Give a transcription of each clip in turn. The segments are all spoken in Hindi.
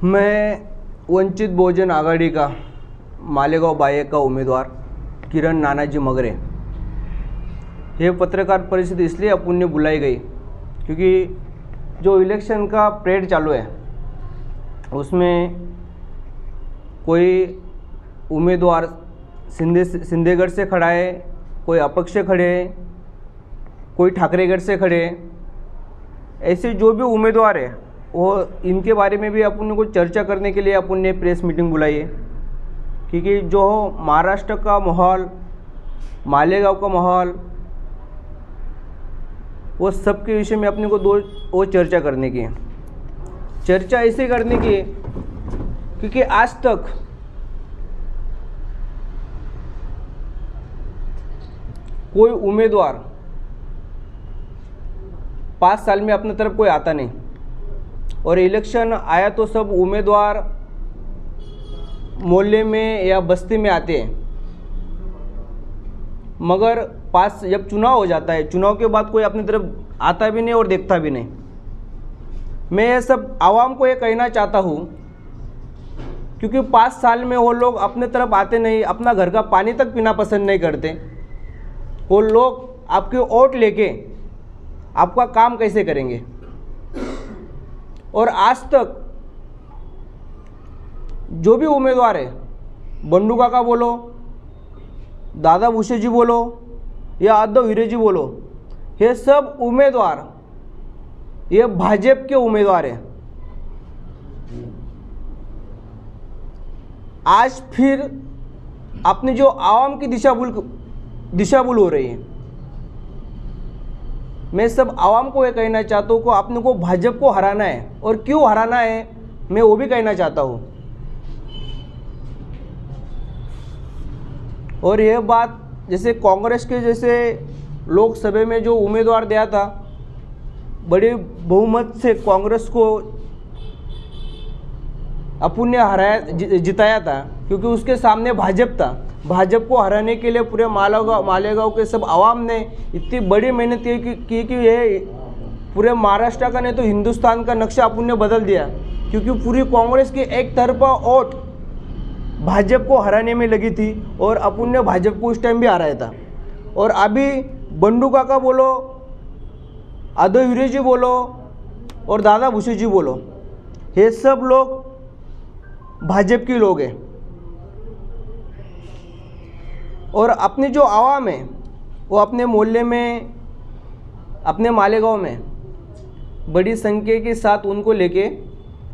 मैं वंचित बहुजन आघाड़ी का मालेगांव बाये का उम्मीदवार किरण नानाजी मगरे। ये पत्रकार परिषद इसलिए अपन ने बुलाई गई क्योंकि जो इलेक्शन का परेड चालू है उसमें कोई उम्मीदवार सिंधेगढ़ से खड़ा है, कोई अपक्ष खड़े है, कोई ठाकरेगढ़ से खड़े है। ऐसे जो भी उम्मीदवार है वो इनके बारे में भी अपन को चर्चा करने के लिए अपन ने प्रेस मीटिंग बुलाई है। क्योंकि जो महाराष्ट्र का माहौल, मालेगांव का माहौल, वो सब के विषय में अपने को वो चर्चा करने की है। चर्चा ऐसे करने की है क्योंकि आज तक कोई उम्मीदवार 5 साल में अपने तरफ कोई आता नहीं, और इलेक्शन आया तो सब उम्मीदवार मोहल्ले में या बस्ती में आते हैं, मगर जब चुनाव हो जाता है, चुनाव के बाद कोई अपनी तरफ आता भी नहीं और देखता भी नहीं। मैं ये सब आवाम को ये कहना चाहता हूँ क्योंकि 5 साल में वो लोग अपने तरफ आते नहीं, अपना घर का पानी तक पीना पसंद नहीं करते। वो लोग आपके वोट लेके आपका काम कैसे करेंगे? और आज तक जो भी उम्मीदवार है, बंडू काका बोलो, दादा भूसे जी बोलो या आदव हीरे जी बोलो, ये सब उम्मीदवार ये भाजपा के उम्मीदवार हैं। आज फिर अपनी जो आवाम की दिशा भूल हो रही है। मैं सब आवाम को ये कहना चाहता हूँ कि आपने को भाजपा को हराना है, और क्यों हराना है मैं वो भी कहना चाहता हूँ। और यह बात जैसे कांग्रेस के जैसे लोकसभा में जो उम्मीदवार दिया था, बड़े बहुमत से कांग्रेस को अपन ने जिताया था क्योंकि उसके सामने भाजपा था। भाजपा को हराने के लिए पूरे मालेगांव के सब आवाम ने इतनी बड़ी मेहनत की कि ये पूरे महाराष्ट्र का नहीं तो हिंदुस्तान का नक्शा अपन ने बदल दिया, क्योंकि पूरी कांग्रेस की एक तरफा वोट भाजपा को हराने में लगी थी और अपन ने भाजपा को उस टाइम भी हराया था। और अभी बंडू काका बोलो, आदव हीरे जी बोलो और दादा भूसे जी बोलो, ये सब लोग भाजपा के लोग हैं। और अपनी जो आवाम है वो अपने मोहल्ले में, अपने मालेगांव में बड़ी संख्या के साथ उनको लेके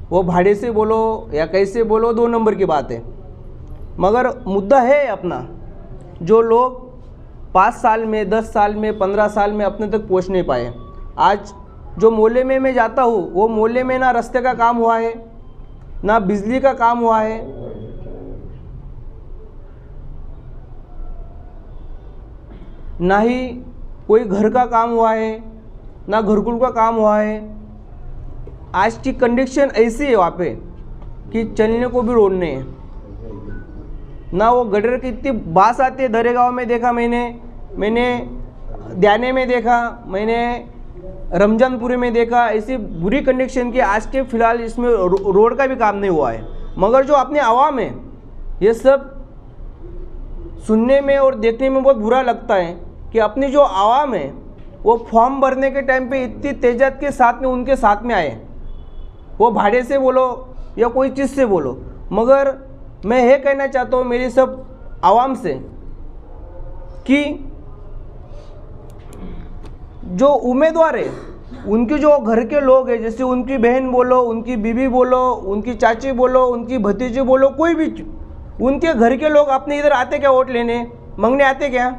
वो भाड़े से बोलो या कैसे बोलो 2 नंबर की बात है, मगर मुद्दा है अपना। जो लोग 5 साल में, 10 साल में, 15 साल में अपने तक पहुंच नहीं पाए। आज जो मोहल्ले में मैं जाता हूँ वो मोहल्ले में ना रास्ते का काम हुआ है, ना बिजली का काम हुआ है, ना ही कोई घर का काम हुआ है, ना घरकुल का काम हुआ है। आज की कंडीशन ऐसी है वहाँ पे कि चलने को भी रोड नहीं है। ना वो गटर की इतनी बास आती है, दरेगांव में देखा मैंने द्याने में देखा, मैंने रमजानपुरी में देखा। ऐसी बुरी कंडीशन की आज के फ़िलहाल इसमें रोड का भी काम नहीं हुआ है। मगर जो अपने आवाम है, ये सब सुनने में और देखने में बहुत बुरा लगता है कि अपनी जो आवाम है वो फॉर्म भरने के टाइम पे इतनी तेज़ात के साथ में उनके साथ में आए, वो भाड़े से बोलो या कोई चीज़ से बोलो। मगर मैं ये कहना चाहता हूँ मेरी सब आवाम से कि जो उम्मीदवार है उनके जो घर के लोग हैं, जैसे उनकी बहन बोलो, उनकी बीवी बोलो, उनकी चाची बोलो, उनकी भतीजी बोलो, कोई भी, उनके घर के लोग अपने इधर आते क्या वोट लेने मांगने आते क्या?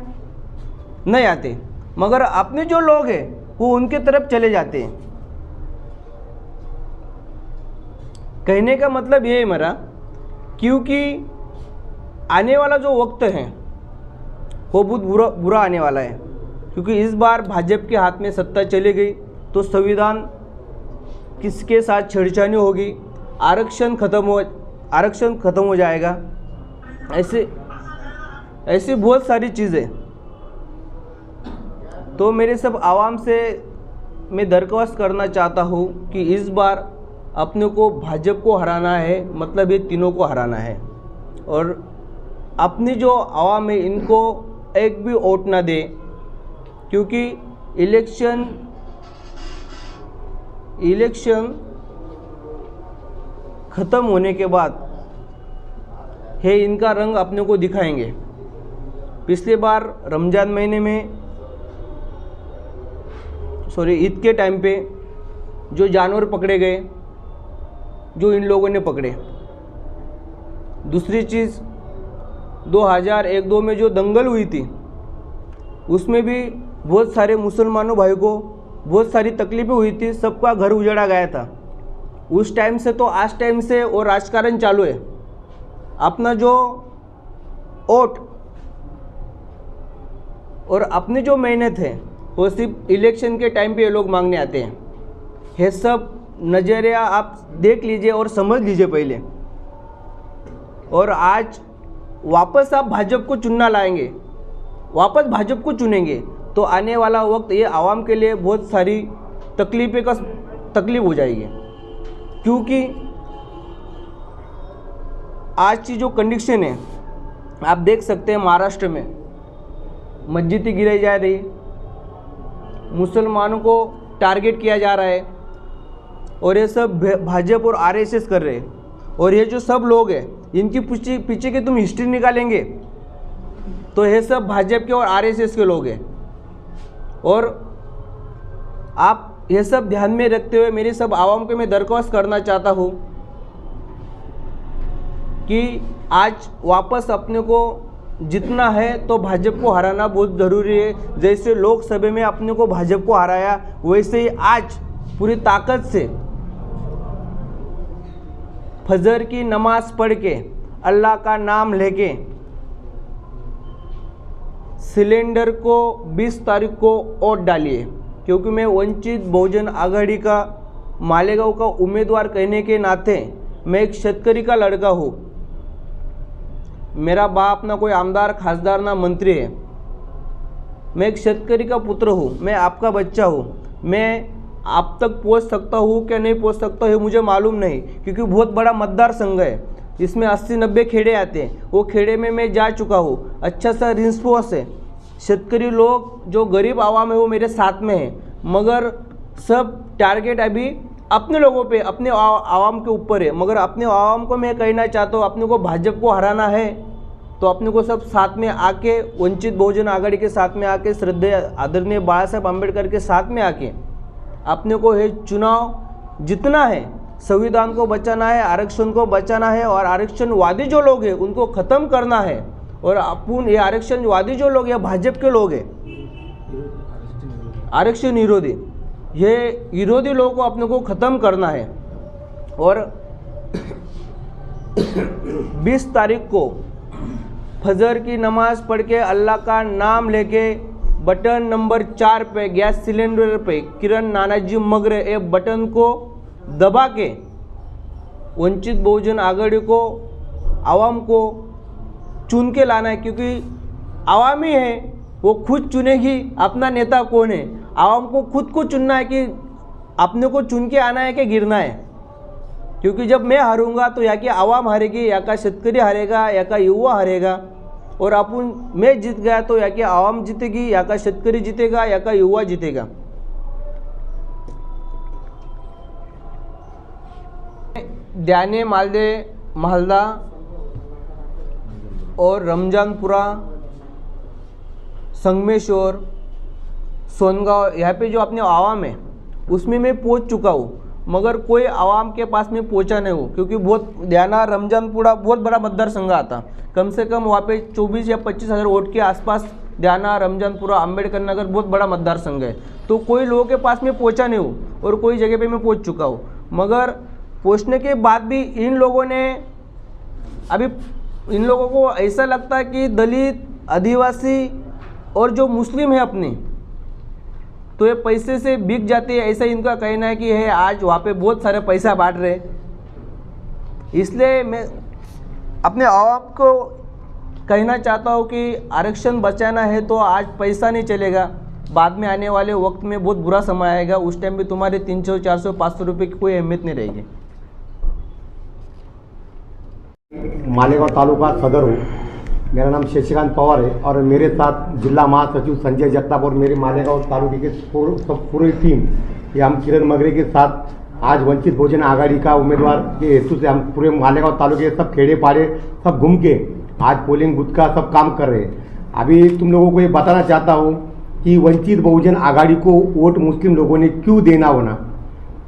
नहीं आते। मगर अपने जो लोग हैं वो उनके तरफ चले जाते हैं। कहने का मतलब ये है मेरा, क्योंकि आने वाला जो वक्त है वो बहुत बुरा आने वाला है। क्योंकि इस बार भाजपा के हाथ में सत्ता चली गई तो संविधान किसके साथ छेड़छानी होगी, आरक्षण खत्म हो जाएगा। ऐसी बहुत सारी चीज़ें। तो मेरे सब आवाम से मैं दरख्वास्त करना चाहता हूँ कि इस बार अपने को भाजपा को हराना है, मतलब ये तीनों को हराना है। और अपनी जो आवाम है इनको एक भी वोट ना दे, क्योंकि इलेक्शन ख़त्म होने के बाद है इनका रंग अपने को दिखाएंगे। पिछली बार रमज़ान महीने में ईद के टाइम पे जो जानवर पकड़े गए, जो इन लोगों ने पकड़े। दूसरी चीज़ 2001-2 में जो दंगल हुई थी उसमें भी बहुत सारे मुसलमानों भाई को बहुत सारी तकलीफ़ें हुई थी, सबका घर उजड़ा गया था। उस टाइम से तो आज टाइम से वो राजकारण चालू है। अपना जो वोट और अपनी जो मेहनत है वो सिर्फ इलेक्शन के टाइम पे ये लोग मांगने आते हैं। ये सब नज़रिया आप देख लीजिए और समझ लीजिए पहले। और आज वापस आप भाजपा को चुनना लाएंगे, वापस भाजपा को चुनेंगे तो आने वाला वक्त ये आवाम के लिए बहुत सारी तकलीफ हो जाएगी। क्योंकि आज की जो कंडीशन है आप देख सकते हैं, महाराष्ट्र में मस्जिदें गिराई जा रही, मुसलमानों को टारगेट किया जा रहा है, और ये सब भाजपा और आरएसएस कर रहे हैं। और ये जो सब लोग हैं इनकी पीछे की तुम हिस्ट्री निकालेंगे तो ये सब भाजपा के और आरएसएस के लोग हैं। और आप ये सब ध्यान में रखते हुए मेरी सब आवाम को मैं दरख्वास्त करना चाहता हूँ कि आज वापस अपने को जितना है तो भाजपा को हराना बहुत ज़रूरी है। जैसे लोकसभा में अपने को भाजपा को हराया, वैसे ही आज पूरी ताकत से फजर की नमाज पढ़ के अल्लाह का नाम लेके सिलेंडर को 20 तारीख को वोट डालिए। क्योंकि मैं वंचित बहुजन आघाड़ी का मालेगांव का उम्मीदवार कहने के नाते मैं एक शेतकरी का लड़का हूँ। मेरा बाप ना कोई आमदार खासदार ना मंत्री है, मैं एक शेतकरी का पुत्र हूँ, मैं आपका बच्चा हूँ। मैं आप तक पहुँच सकता हूँ क्या नहीं पहुँच सकता है मुझे मालूम नहीं, क्योंकि बहुत बड़ा मतदार संघ है, इसमें 80-90 खेड़े आते हैं। वो खेड़े में मैं जा चुका हूँ, अच्छा सा रिस्पॉन्स है। शेतकरी लोग जो गरीब आवाम है वो मेरे साथ में है, मगर सब टारगेट अभी अपने लोगों पे, अपने आवाम के ऊपर है। मगर अपने आवाम को मैं कहना चाहता हूँ, अपने को भाजपा को हराना है तो अपने को सब साथ में आके, वंचित बहुजन आघाड़ी के साथ में आके, श्रद्धेय आदरणीय बाला साहेब आम्बेडकर के साथ में आके अपने को ये चुनाव जितना है, संविधान को बचाना है, आरक्षण को बचाना है, और आरक्षणवादी जो लोग हैं उनको ख़त्म करना है। और अपन ये आरक्षणवादी जो लोग हैं भाजपा के लोग हैं, आरक्षण विरोधी, ये विरोधी लोगों को अपने को ख़त्म करना है। और 20 तारीख को फजर की नमाज पढ़ के अल्लाह का नाम लेके बटन नंबर 4 पे, गैस सिलेंडर पे किरण नानाजी मगरे ये बटन को दबा के वंचित बहुजन आघाड़ी को, आवाम को चुन के लाना है। क्योंकि आवाम ही है, वो खुद चुनेगी अपना नेता कौन है। आवाम को खुद को चुनना है कि अपने को चुन के आना है कि गिरना है। क्योंकि जब मैं हारूंगा तो या कि आवाम हारेगी, या का शेतकरी हारेगा, या का युवा हारेगा। और अपन मैं जीत गया तो या कि आवाम जीतेगी, या का शेतकरी जीतेगा, या का युवा जीतेगा। ध्याने मालदे महलदा और रमजानपुरा, संगमेश्वर, सोनगांव, यहाँ पे जो अपने आवाम है उसमें मैं पहुँच चुका हूँ, मगर कोई आवाम के पास में पहुँचा नहीं हूँ। क्योंकि बहुत ध्याना रमजानपुरा बहुत बड़ा मतदार संघ आता, कम से कम वहाँ पे 24 या 25 हज़ार वोट के आसपास ध्याना, रमजानपुरा, अम्बेडकर नगर बहुत बड़ा मतदार संघ है। तो कोई लोगों के पास में पहुँचा नहीं हूँ, और कोई जगह पे मैं पहुँच चुका हूँ। मगर पहुँचने के बाद भी इन लोगों ने, अभी इन लोगों को ऐसा लगता है कि दलित, आदिवासी और जो मुस्लिम है अपने, तो ये पैसे से बिक जाते हैं, ऐसा इनका कहना है कि है आज वहाँ पे बहुत सारे पैसा बांट रहे। इसलिए मैं अपने आवाम को कहना चाहता हूँ कि आरक्षण बचाना है तो आज पैसा नहीं चलेगा, बाद में आने वाले वक्त में बहुत बुरा समय आएगा। उस टाइम पे तुम्हारे 300, 400, 500 रुपये की कोई अहमियत नहीं रहेगी। मालेगांव तालुका सदर हूँ। मेरा नाम शशिकांत पवार है और मेरे साथ जिला महासचिव संजय जगताप और मेरे मालेगांव तालुके के पूरी टीम, ये हम किरण मगरे के साथ आज वंचित बहुजन आघाड़ी का उम्मीदवार के हेतु से हम पूरे मालेगांव तालुके सब खेड़े पाड़े सब घूम के आज पोलिंग बूथ का सब काम कर रहे हैं। अभी तुम लोगों को ये बताना चाहता हूँ कि वंचित बहुजन आघाड़ी को वोट मुस्लिम लोगों ने क्यों देना होना,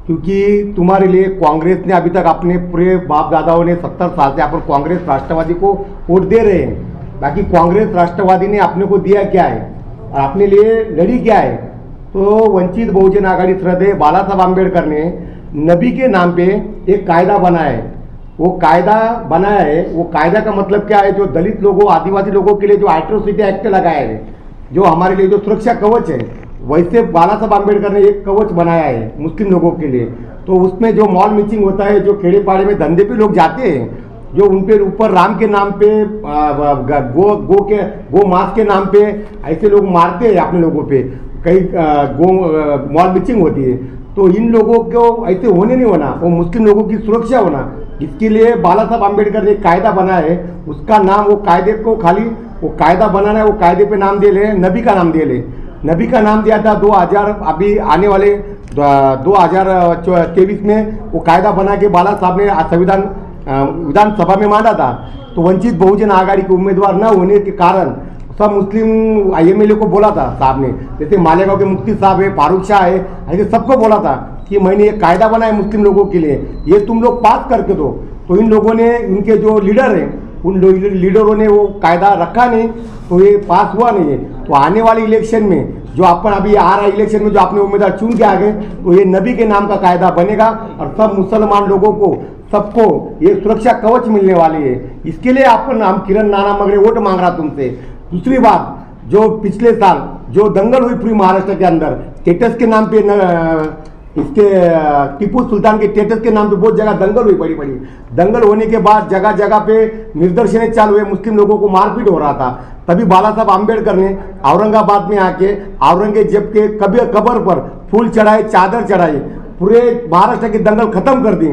क्योंकि तुम्हारे लिए कांग्रेस ने अभी तक अपने पूरे बाप दादाओं ने 70 साल से अपन कांग्रेस राष्ट्रवादी को वोट दे रहे हैं। बाकी कांग्रेस राष्ट्रवादी ने अपने को दिया क्या है और अपने लिए लड़ी क्या है। तो वंचित बहुजन आघाड़ी श्रद्धेय बाला साहब आम्बेडकर ने नबी के नाम पे एक कायदा बनाया है। वो कायदा बनाया है, वो कायदा का मतलब क्या है, जो दलित लोगों आदिवासी लोगों के लिए जो एट्रोसिटी एक्ट लगाया है, जो हमारे लिए जो सुरक्षा कवच है, वैसे बाला साहब आम्बेडकर ने एक कवच बनाया है मुस्लिम लोगों के लिए। तो उसमें जो मॉल मिचिंग होता है, जो खेड़े पाड़े में धंधे पे लोग जाते हैं, जो उन पे ऊपर राम के नाम पे गो मांस के नाम पे ऐसे लोग मारते हैं अपने लोगों पे, कई मॉल मिचिंग होती है। तो इन लोगों को ऐसे होने नहीं होना, वो मुस्लिम लोगों की सुरक्षा होना, इसके लिए बाला साहब आम्बेडकर ने कायदा बनाया है। उसका नाम, वो कायदे को खाली वो कायदा बनाना है, वो कायदे पे नाम दे ले, नबी का नाम दे ले। नबी का नाम दिया था 2000, अभी आने वाले 2023 में वो कायदा बना के बाला साहब ने संविधान विधानसभा में मांगा था। तो वंचित बहुजन आघाड़ी के उम्मीदवार न होने के कारण सब मुस्लिम IMLA को बोला था साहब ने, जैसे मालेगांव के मुफ्ती साहब है, फारूक शाह है, ऐसे सबको बोला था कि मैंने एक कायदा बनाया मुस्लिम लोगों के लिए, ये तुम लोग पास करके दो। तो इन लोगों ने, इनके जो लीडर हैं, उन लीडरों ने वो कायदा रखा नहीं, तो ये पास हुआ नहीं है। तो आने वाले इलेक्शन में जो अपन अभी आ रहा है इलेक्शन में जो आपने उम्मीदवार चुन के आ गए, तो ये नबी के नाम का कायदा बनेगा और सब मुसलमान लोगों को, सबको ये सुरक्षा कवच मिलने वाली है। इसके लिए हम किरण नाना मगरे वोट मांग रहा तुमसे। दूसरी बात, जो पिछले साल जो दंगल हुई पूरी महाराष्ट्र के अंदर, स्टेटस के नाम पे इसके टीपू सुल्तान के स्टेटस के नाम पे बहुत जगह दंगल हुई, बड़ी बड़ी दंगल होने के बाद जगह जगह पे निर्दर्शनें चालू हुए, मुस्लिम लोगों को मारपीट हो रहा था। तभी बाला साहब आम्बेडकर ने औरंगाबाद में आके औरंगजेब के कब्र पर फूल चढ़ाए, चादर चढ़ाई, पूरे महाराष्ट्र की दंगल खत्म कर दी।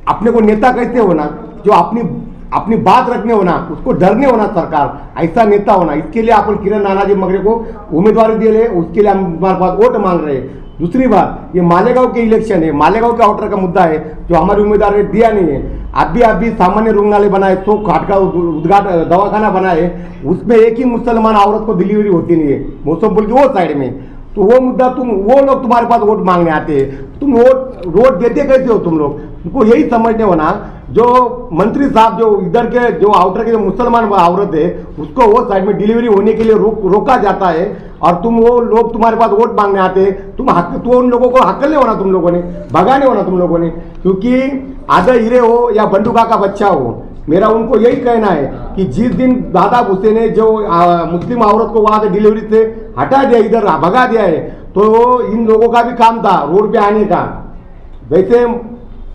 अपने को नेता कैसे होना, जो अपनी बात रखने होना, उसको डरने होना, सरकार ऐसा नेता होना। इसके लिए अपन किरण नानाजी मगरे को उम्मीदवारी दे ले, उसके लिए हम हमारे पास वोट मांग रहे हैं। दूसरी बात, ये मालेगांव के इलेक्शन है, मालेगांव के आउटर का मुद्दा है, जो हमारे उम्मीदवार ने दिया नहीं है। अभी सामान्य रुग्णालय बनाए, 100 खाट का उद्घाटन दवाखाना बनाए, उसमें एक ही मुसलमान औरत को डिलीवरी होती नहीं है, मौसमपुर की वो साइड में। तो वो मुद्दा वो लोग तुम्हारे पास वोट मांगने आते हैं, तुम वोट देते कैसे हो तुम लोग? उनको यही समझने होना, जो मंत्री साहब जो इधर के जो आउटर के जो मुसलमान औरत है, उसको वो साइड में डिलीवरी होने के लिए रोका जाता है, और वो लोग तुम्हारे पास वोट मांगने आते हैं। तो उन लोगों को हकलने होना, तुम लोगों ने भगाने होना तुम लोगों ने, क्योंकि आधा हीरे हो या बंडूका का बच्चा हो, मेरा उनको यही कहना है कि जिस दिन दादा भूसे ने जो मुस्लिम औरत को वहां से डिलीवरी से हटा दिया, इधर भगा दिया है, तो इन लोगों का भी काम था रोड पे आने का। वैसे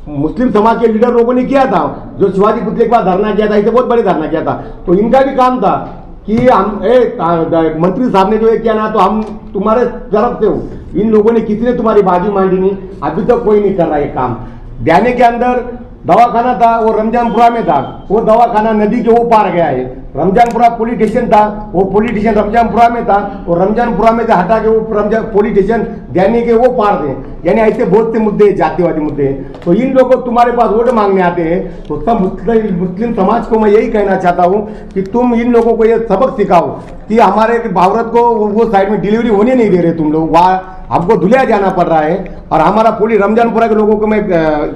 मुस्लिम समाज के लीडर लोगों ने किया था, जो शिवाजी पुतले के पास धरना किया था, इसे बहुत बड़े धरना किया था, तो इनका भी काम था कि हम मंत्री साहब ने जो ये किया ना, तो हम तुम्हारे तरफ से हो। इन लोगों ने किसी ने तुम्हारी बाजू मांगी नहीं, अभी तक कोई नहीं कर रहा है काम। बयाने के अंदर दवाखाना था, वो रमजानपुरा में था, वो दवाखाना नदी के वो पार गया है। रमजानपुरा पुलिस स्टेशन था, वो पुलिस स्टेशन रमजानपुरा में था, और रमजानपुरा में से हटा के वो पुलिस स्टेशन देने के वो पार थे। यानी ऐसे बहुत से मुद्दे हैं, जातिवादी मुद्दे हैं। तो इन लोगों तुम्हारे पास वोट मांगने आते हैं, तो सब मुस्लिम समाज को मैं यही कहना चाहता हूँ कि तुम इन लोगों को ये सबक सिखाओ कि हमारे औरत को वो साइड में डिलीवरी होने नहीं दे रहे तुम लोग, वहाँ हमको धुलिया जाना पड़ रहा है। और हमारा पुलिस रमजानपुरा के लोगों को मैं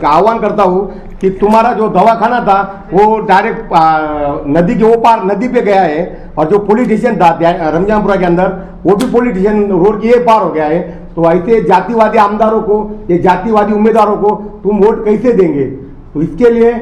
आह्वान करता हूँ कि तुम्हारा जो दवाखाना था वो डायरेक्ट नदी के वो पार नदी पे गया है, और जो पुलिस स्टेशन था रमजानपुरा के अंदर, वो भी पुलिस स्टेशन रोड की ये पार हो गया है। तो ऐसे जातिवादी आमदारों को, ये जातिवादी उम्मीदवारों को तुम वोट कैसे देंगे? तो इसके लिए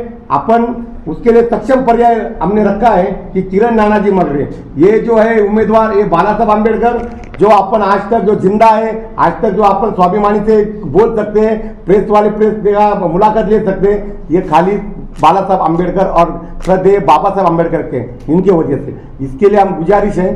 उसके लिए सक्षम पर्याय हमने रखा है कि किरण नानाजी मगरे, ये जो है उम्मीदवार, ये बाला साहब आम्बेडकर, जो अपन आज तक जो जिंदा है, आज तक जो अपन स्वाभिमानी से बोल सकते हैं, प्रेस वाले प्रेस का मुलाकात ले सकते हैं, ये खाली बाला साहब आम्बेडकर और श्रद्धेय बाबा साहब आम्बेडकर के इनके वजह से। इसके लिए हम गुजारिश है,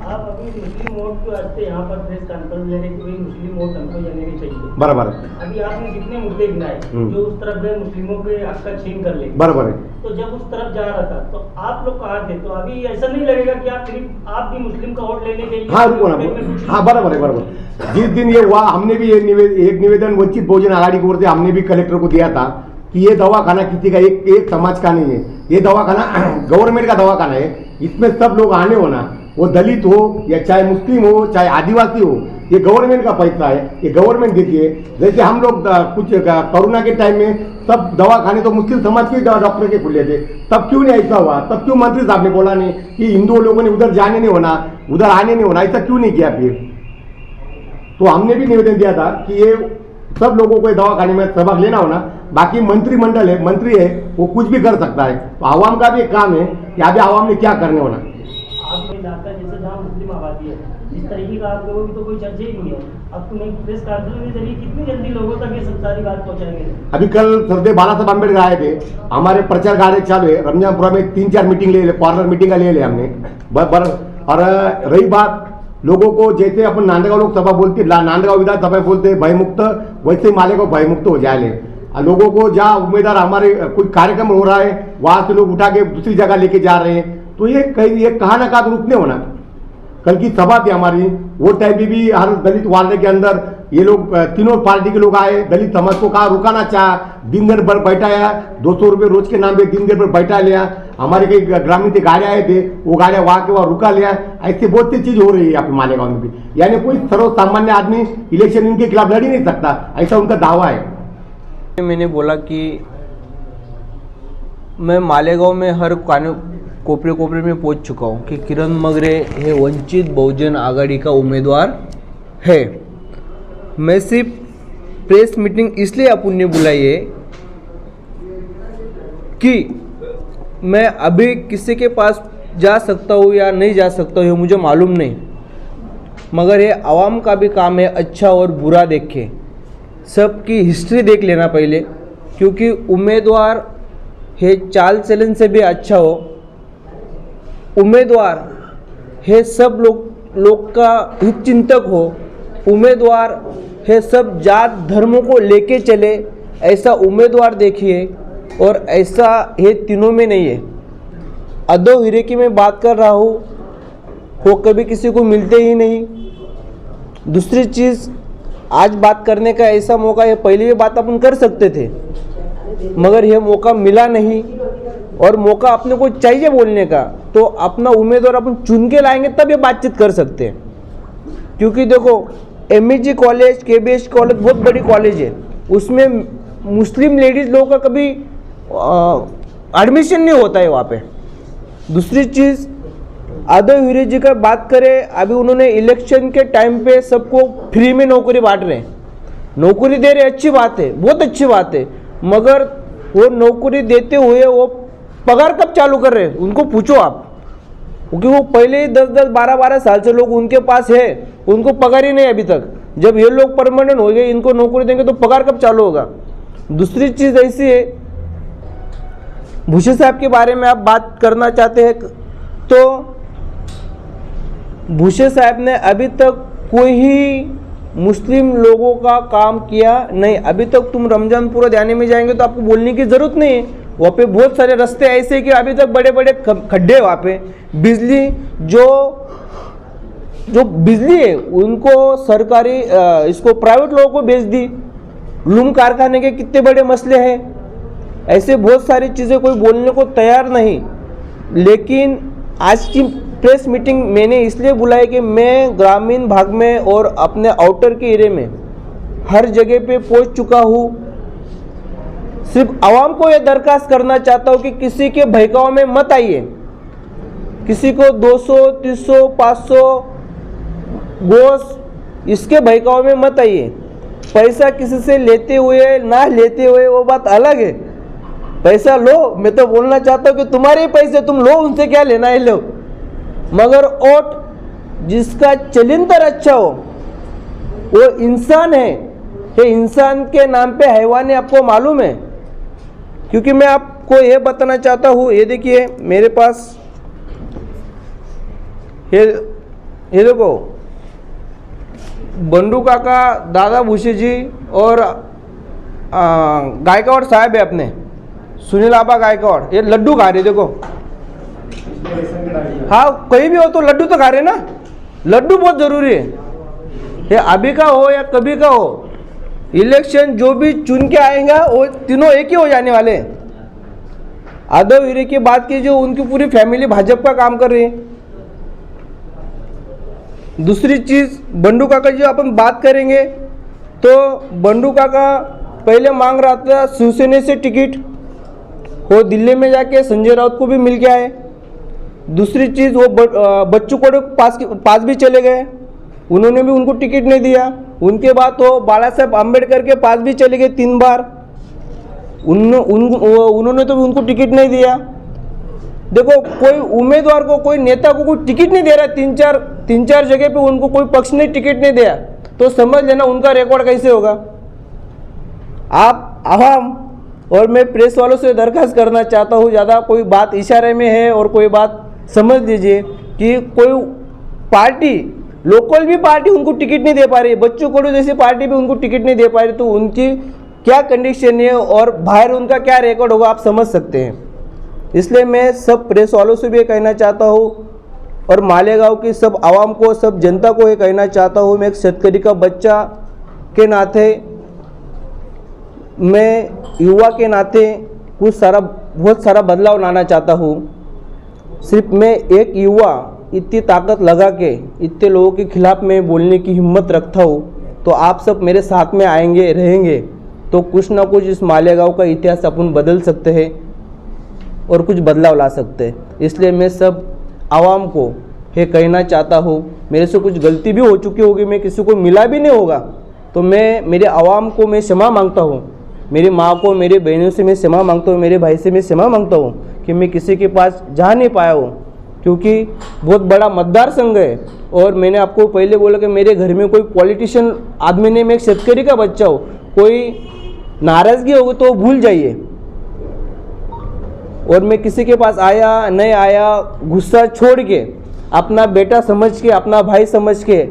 आप अभी मुस्लिम वोट के वास्ते यहाँ पर प्रेस कॉन्फ्रेंस ले रहे कि भाई मुस्लिम वोट हमको जाने के चाहिए, बराबर है, अभी आपने जितने मुद्दे गिनाए जो उस तरफ गए मुस्लिमों के हक का छीन कर ले, बराबर है। तो जब उस तरफ जा रहा था तो आप लोग कहाँ थे? तो अभी ऐसा नहीं लगेगा कि आप भी मुस्लिम का वोट लेने के लिए? हाँ रुको ना, हाँ बराबर है, बराबर। जिस दिन ये हुआ हमने भी एक निवेदन वंचित बहुजन आघाड़ी की ओर से हमने भी कलेक्टर को दिया था कि ये दवाखाना किसी का एक समाज का नहीं है, ये दवाखाना गवर्नमेंट का दवाखाना है, इसमें सब लोग आने होना, वो दलित हो या चाहे मुस्लिम हो चाहे आदिवासी हो, ये गवर्नमेंट का पैसा है, ये गवर्नमेंट देती है। जैसे हम लोग कुछ कोरोना के टाइम में सब दवाखाने तो मुस्लिम समाज के डॉक्टर के खुले थे, तब क्यों नहीं ऐसा हुआ? तब क्यों मंत्री साहब ने बोला नहीं कि हिंदू लोगों ने उधर जाने नहीं होना, उधर आने नहीं होना? ऐसा क्यों नहीं किया फिर? तो हमने भी निवेदन दिया था कि ये सब लोगों को दवाखाने में सहभाग लेना होना, बाकी मंत्रिमंडल है, मंत्री है, वो कुछ भी कर सकता है। तो आवाम का भी एक काम है कि अभी आवाम ने क्या करने होना। आप इलाका जैसे जहाँ मुस्लिम आबादी है, इस तरीके का आप लोगों की तो कोई चर्चा ही नहीं है। अब तुम एक प्रेस कॉन्फ्रेंस के जरिए कितनी जल्दी लोगों तक ये सब सारी बात पहुँचाएंगे? अभी कल सरदेव बाला साहब अम्बेडकर आए थे, हमारे प्रचार कार्य चालू है, रमजानपुरा में 3-4 मीटिंग ले कॉर्नर मीटिंग का ले लिया हमने। और रही बात लोगों को, जैसे अपन नांदगांव लोकसभा बोलते, नांदगांव विधानसभा बोलते भयमुक्त, वैसे मालेगांव भयमुक्त हो जाए। लोगों को जहाँ उम्मीदवार हमारे कोई कार्यक्रम हो रहा है वहां से लोग उठा के दूसरी जगह लेके जा रहे हैं, तो ये कहाँ ना कहाँ रुकने होना। कल की सभा थी हमारी, वो टाइम भी हर दलित वार्ड के अंदर ये लोग तीनों पार्टी के लोग आए, दलित समाज को कहा रुकाना चाह, दिन भर बैठाया, 200 रुपये रोज के नाम पे दिन भर बैठा लिया। हमारे कई ग्रामीण से गाड़ियाँ आए थे, वो गाड़ियाँ वहाँ के वहाँ रुका लिया। ऐसी बहुत सी चीज हो रही है यहाँ पे मालेगांव में भी, यानी कोई सर्वसामान्य आदमी इलेक्शन इनके खिलाफ लड़ ही नहीं सकता, ऐसा उनका दावा है। मैंने बोला कि मैं मालेगांव में हर कोपरे कोपरे में पहुंच चुका हूं कि किरण मगरे हे वंचित बहुजन आघाड़ी का उम्मीदवार है। मैं सिर्फ प्रेस मीटिंग इसलिए अपन ने बुलाई है कि मैं अभी किसी के पास जा सकता हूँ या नहीं जा सकता हूँ मुझे मालूम नहीं, मगर ये आवाम का भी काम है अच्छा और बुरा देखे, सबकी हिस्ट्री देख लेना पहले, क्योंकि उम्मीदवार है चाल चलन से भी अच्छा हो, उम्मीदवार है सब लोग का हित चिंतक हो, उम्मीदवार है सब जात धर्मों को लेके चले, ऐसा उम्मीदवार देखिए। और ऐसा है तीनों में नहीं है। अदो हीरे की मैं बात कर रहा हूँ, वो कभी किसी को मिलते ही नहीं। दूसरी चीज़, आज बात करने का ऐसा मौका है, पहले ये बात अपन कर सकते थे मगर ये मौका मिला नहीं, और मौका अपने को चाहिए बोलने का, तो अपना उम्मीदवार अपन चुन के लाएंगे तब ये बातचीत कर सकते हैं। क्योंकि देखो एमईजी कॉलेज, केबीएस कॉलेज बहुत बड़ी कॉलेज है, उसमें मुस्लिम लेडीज़ लोगों का कभी एडमिशन नहीं होता है वहाँ पे। दूसरी चीज़, आदव हीरे जी का बात करें, अभी उन्होंने इलेक्शन के टाइम पे सबको फ्री में नौकरी बांट रहे हैं, नौकरी दे रहे, अच्छी बात है, बहुत अच्छी बात है, मगर वो नौकरी देते हुए वो पगार कब चालू कर रहे हैं उनको पूछो आप, क्योंकि वो पहले ही 10-10, 12-12 साल से लोग उनके पास है, उनको पगार ही नहीं अभी तक। जब ये लोग परमानेंट हो गए, इनको नौकरी देंगे तो पगार कब चालू होगा। दूसरी चीज़ ऐसी है, भूषे साहब के बारे में आप बात करना चाहते हैं तो भूषे साहब ने अभी तक कोई ही मुस्लिम लोगों का काम किया नहीं। अभी तक तुम रमजानपुरा जाने में जाएंगे तो आपको बोलने की ज़रूरत नहीं है, वहाँ पे बहुत सारे रास्ते ऐसे हैं कि अभी तक बड़े बड़े खड्डे, वहाँ पे बिजली जो बिजली है उनको सरकारी इसको प्राइवेट लोगों को बेच दी। लूम कारखाने के कितने बड़े मसले हैं, ऐसे बहुत सारी चीज़ें कोई बोलने को तैयार नहीं। लेकिन आज की प्रेस मीटिंग मैंने इसलिए बुलाई कि मैं ग्रामीण भाग में और अपने आउटर के एरिया में हर जगह पे पहुंच चुका हूँ। सिर्फ आवाम को यह दरखास्त करना चाहता हूँ कि किसी के बहकाव में मत आइए, किसी को 200, 300, 500 गोश इसके बहकाव में मत आइए। पैसा किसी से लेते हुए ना लेते हुए वो बात अलग है, पैसा लो, मैं तो बोलना चाहता हूँ कि तुम्हारे ही पैसे, तुम लो, उनसे क्या लेना है लो, मगर वोट जिसका चलिंतर अच्छा हो वो इंसान है। ये इंसान के नाम पे हैवान है, आपको मालूम है। क्योंकि मैं आपको ये बताना चाहता हूँ, ये देखिए मेरे पास ये देखो बंडू काका, दादा भूसे जी और गायकवाड़ साहब है अपने, सुनील आबा गायकवाड़, ये लड्डू खा रहे देखो। हाँ, कहीं भी हो तो लड्डू तो खा रहे ना, लड्डू बहुत जरूरी है। ये अभी का हो या कभी का हो, इलेक्शन जो भी चुन के आएगा वो तीनों एक ही हो जाने वाले। आदव हीरे की बात की, जो उनकी पूरी फैमिली भाजपा का काम कर रही है। दूसरी चीज, बंडू काका जी अपन बात करेंगे तो बंडू काका पहले मांग रहा था शिवसेना से टिकट, वो दिल्ली में जाके संजय राउत को भी मिल के आए। दूसरी चीज, वो बच्चू कडू पास भी चले गए, उन्होंने भी उनको टिकट नहीं दिया। उनके बाद तो बाला साहेब आम्बेडकर के पास भी चले गए 3 बार, उन्होंने तो भी उनको टिकट नहीं दिया। देखो, कोई उम्मीदवार को, कोई नेता को कोई टिकट नहीं दे रहा, तीन चार जगह पे उनको कोई पक्ष ने टिकट नहीं दिया, तो समझ लेना उनका रिकॉर्ड कैसे होगा। आप आवाम और मैं प्रेस वालों से दरखास्त करना चाहता हूँ, ज़्यादा कोई बात इशारे में है और कोई बात समझ लीजिए कि कोई पार्टी, लोकल भी पार्टी उनको टिकट नहीं दे पा रही, बच्चों को जैसी पार्टी भी उनको टिकट नहीं दे पा रही, तो उनकी क्या कंडीशन है और बाहर उनका क्या रिकॉर्ड होगा आप समझ सकते हैं। इसलिए मैं सब प्रेस वालों से भी ये कहना चाहता हूँ और मालेगांव की सब आवाम को, सब जनता को ये कहना चाहता हूँ, मैं एक शेतकरी का बच्चा के नाते, मैं युवा के नाते बहुत सारा बदलाव लाना चाहता हूँ। सिर्फ मैं एक युवा इतनी ताकत लगा के इतने लोगों के खिलाफ मैं बोलने की हिम्मत रखता हूँ, तो आप सब मेरे साथ में आएंगे, रहेंगे, तो कुछ ना कुछ इस मालेगांव का इतिहास अपन बदल सकते हैं और कुछ बदलाव ला सकते हैं। इसलिए मैं सब आवाम को ये कहना चाहता हूँ, मेरे से कुछ गलती भी हो चुकी होगी, मैं किसी को मिला भी नहीं होगा, तो मैं मेरे आवाम को मैं क्षमा मांगता हूँ, मेरी माँ को, मेरी बहनों से मैं क्षमा मांगता हूँ, मेरे भाई से मैं क्षमा मांगता हूँ कि मैं किसी के पास जा नहीं पाया हूँ, क्योंकि बहुत बड़ा मतदार संघ है। और मैंने आपको पहले बोला कि मेरे घर में कोई पॉलिटिशियन आदमी नहीं, मैं एक शेतकरी का बच्चा हूँ, कोई नाराज़गी होगी तो भूल जाइए। और मैं किसी के पास आया नहीं आया, गुस्सा छोड़ के, अपना बेटा समझ के, अपना भाई समझ के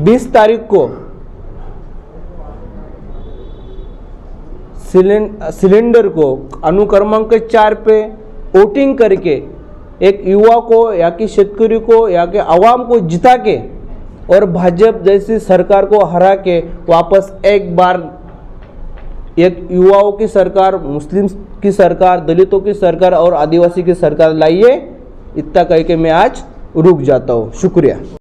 20 तारीख को सिलेंडर को अनुक्रमांक 4 पे वोटिंग करके एक युवा को या कि शेतकरी को या कि आवाम को जिता के और भाजपा जैसी सरकार को हरा के वापस एक बार एक युवाओं की सरकार, मुस्लिम की सरकार, दलितों की सरकार और आदिवासी की सरकार लाइए। इतना कह के मैं आज रुक जाता हूँ। शुक्रिया।